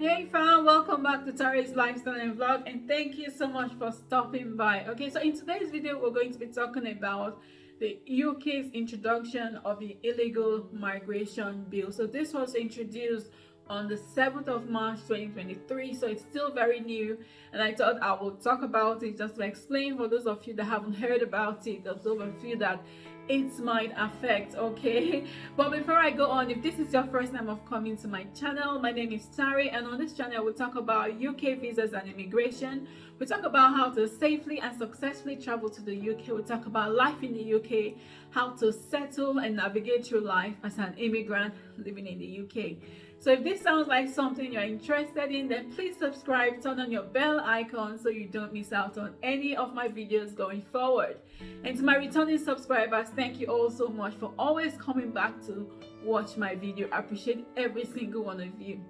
Hey fam, welcome back to Tari's Lifestyle and Vlog, and thank you so much for stopping by. Okay, so in today's video we're going to be talking about the UK's introduction of the illegal migration bill. So this was introduced on the 7th of March 2023, so it's still very new, and I thought I will talk about it just to explain for those of you that haven't heard about it, those of you that it might affect. Okay, but before I go on, if this is your first time of coming to my channel, my name is Tari, and on this channel we talk about UK visas and immigration. We talk about how to safely and successfully travel to the UK. We talk about life in the UK, how to settle and navigate through life as an immigrant living in the UK. So if this sounds like something you're interested in, then please subscribe, turn on your bell icon so you don't miss out on any of my videos going forward. And to my returning subscribers, thank you all so much for always coming back to watch my video. I appreciate every single one of you.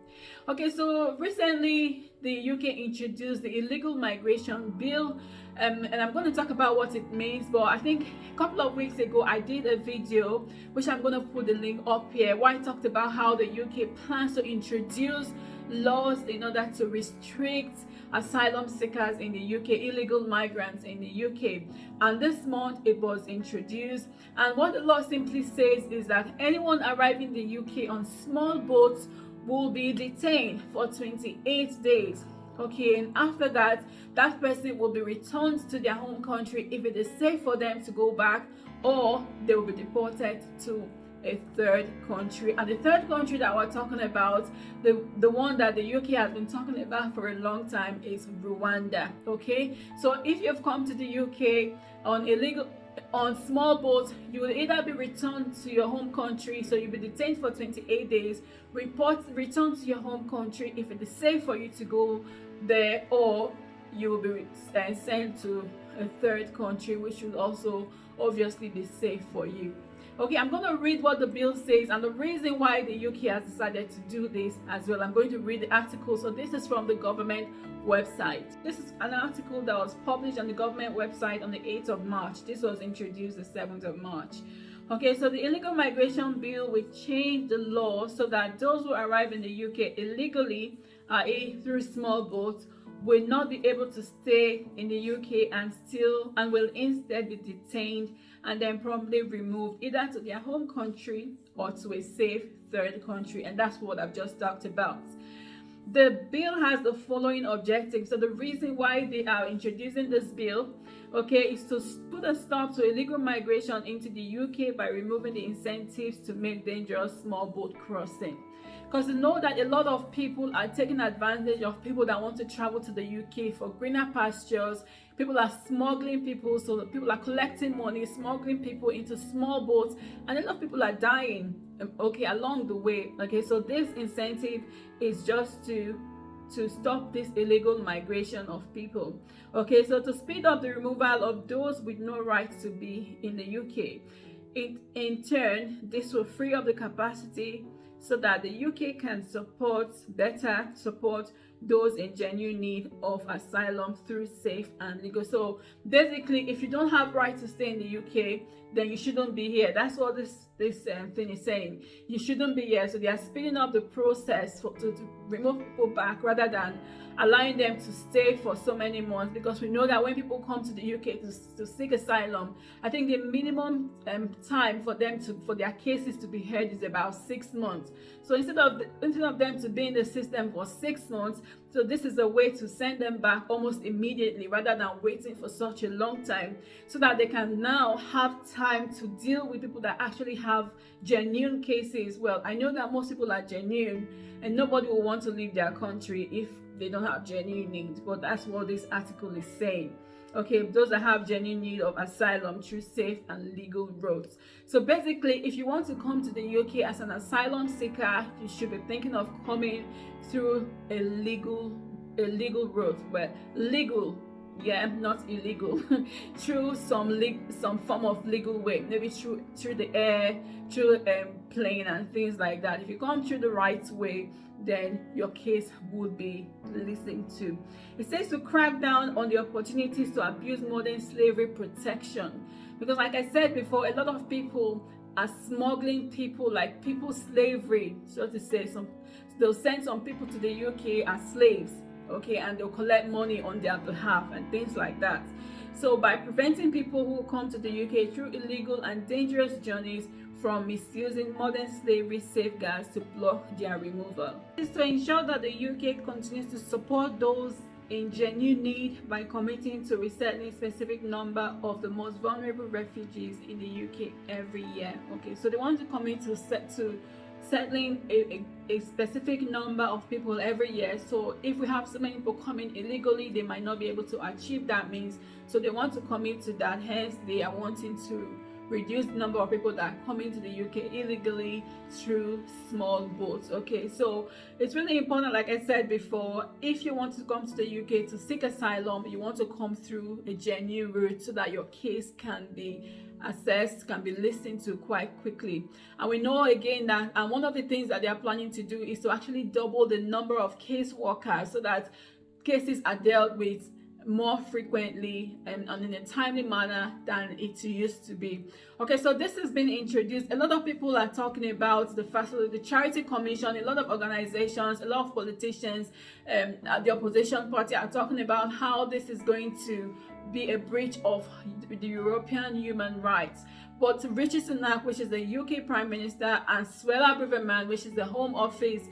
Okay, so recently the UK introduced the illegal migration bill, and I'm going to talk about what it means. But I think a couple of weeks ago I did a video which I'm going to put the link up here, where I talked about how the UK plans to introduce laws in order to restrict asylum seekers in the UK, illegal migrants in the UK. And this month it was introduced, and what the law simply says is that anyone arriving in the UK on small boats will be detained for 28 days. Okay, and after that, that person will be returned to their home country if it is safe for them to go back, or they will be deported to a third country. And the third country that we're talking about, the one that the UK has been talking about for a long time, is Rwanda. Okay, so if you've come to the UK on small boats, you will either be returned to your home country, so you'll be detained for 28 days, return to your home country if it is safe for you to go there, or you will be sent to a third country, which will also obviously be safe for you. Okay, I'm going to read what the bill says and the reason why the UK has decided to do this as well. I'm going to read the article. So this is from the government website. This is an article that was published on the government website on the 8th of March. This was introduced the 7th of March. Okay, so the illegal migration bill will change the law so that those who arrive in the UK illegally through small boats will not be able to stay in the UK and will instead be detained and then promptly removed either to their home country or to a safe third country. And that's what I've just talked about. The bill has the following objectives. So the reason why they are introducing this bill, okay, is to put a stop to illegal migration into the UK by removing the incentives to make dangerous small boat crossing. Because you know that a lot of people are taking advantage of people that want to travel to the UK for greener pastures. People are smuggling people, so people are collecting money, smuggling people into small boats, and a lot of people are dying, okay, along the way. Okay, so this incentive is just to stop this illegal migration of people. Okay, so to speed up the removal of those with no right to be in the UK. In turn, this will free up the capacity so that the UK can better support those in genuine need of asylum through safe and legal. So basically, if you don't have right to stay in the UK, then you shouldn't be here. That's what this thing is saying. You shouldn't be here. So they are speeding up the process to remove people back rather than allowing them to stay for so many months, because we know that when people come to the UK to seek asylum, I think the minimum time for their cases to be heard is about 6 months. So instead of them to be in the system for 6 months, so this is a way to send them back almost immediately rather than waiting for such a long time, so that they can now have time to deal with people that actually have genuine cases. Well, I know that most people are genuine and nobody will want to leave their country if they don't have genuine needs, but that's what this article is saying. Okay, those that have genuine need of asylum through safe and legal routes. So basically, if you want to come to the UK as an asylum seeker, you should be thinking of coming through a legal route. Well, legal, yeah, not illegal, through some form of legal way, maybe through the air, through plane and things like that. If you come through the right way, then your case would be listened to. It says to crack down on the opportunities to abuse modern slavery protection, because like I said before, a lot of people are smuggling people, like people slavery, so to say. They'll send some people to the UK as slaves, okay, and they'll collect money on their behalf and things like that. So by preventing people who come to the UK through illegal and dangerous journeys from misusing modern slavery safeguards to block their removal. This is to ensure that the UK continues to support those in genuine need by committing to resettling a specific number of the most vulnerable refugees in the UK every year. Okay, so they want to commit to settling a specific number of people every year. So if we have so many people coming illegally, they might not be able to achieve that means. So they want to commit to that. Hence, they are wanting to reduce the number of people that come into the UK illegally through small boats. Okay, so it's really important, like I said before, if you want to come to the UK to seek asylum, you want to come through a genuine route so that your case can be assessed, can be listened to quite quickly. And we know again that one of the things that they are planning to do is to actually double the number of case workers so that cases are dealt with more frequently and in a timely manner than it used to be. Okay, so this has been introduced. A lot of people are talking about the Charity Commission. A lot of organizations, a lot of politicians, the opposition party are talking about how this is going to be a breach of the European human rights. But Rishi Sunak, which is the UK Prime Minister, and Suella Braverman, which is the Home Office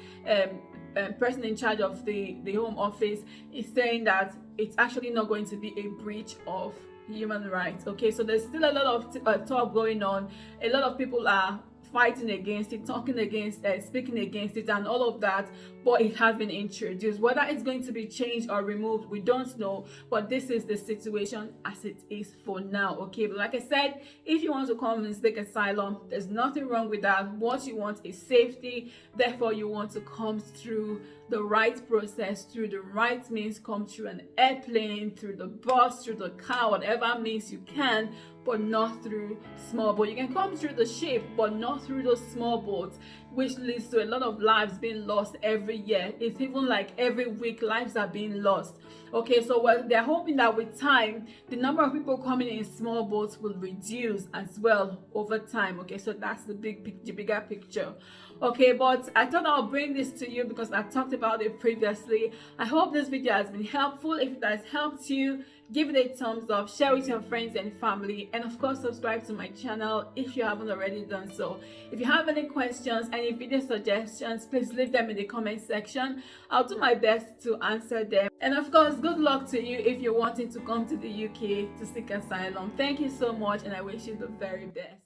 person in charge of the Home Office, is saying that it's actually not going to be a breach of human rights. Okay, so there's still a lot of talk going on. A lot of people are fighting against it, talking against it, speaking against it, and all of that. But it has been introduced. Whether it's going to be changed or removed, we don't know. But this is the situation as it is for now. Okay, but like I said, if you want to come and seek asylum, there's nothing wrong with that. What you want is safety. Therefore, you want to come through the right process, through the right means, come through an airplane, through the bus, through the car, whatever means you can, but not through small boat. You can come through the ship, but not through those small boats, which leads to a lot of lives being lost every year. It's even like every week lives are being lost. Okay, so they're hoping that with time, the number of people coming in small boats will reduce as well over time. Okay, so that's the bigger picture. Okay, but I thought I'll bring this to you because I talked about it previously. I hope this video has been helpful. If it has helped you, give it a thumbs up, share with your friends and family, and of course subscribe to my channel if you haven't already done so. If you have any questions, any video suggestions, please leave them in the comment section. I'll do my best to answer them. And of course, good luck to you if you're wanting to come to the UK to seek asylum. Thank you so much, and I wish you the very best.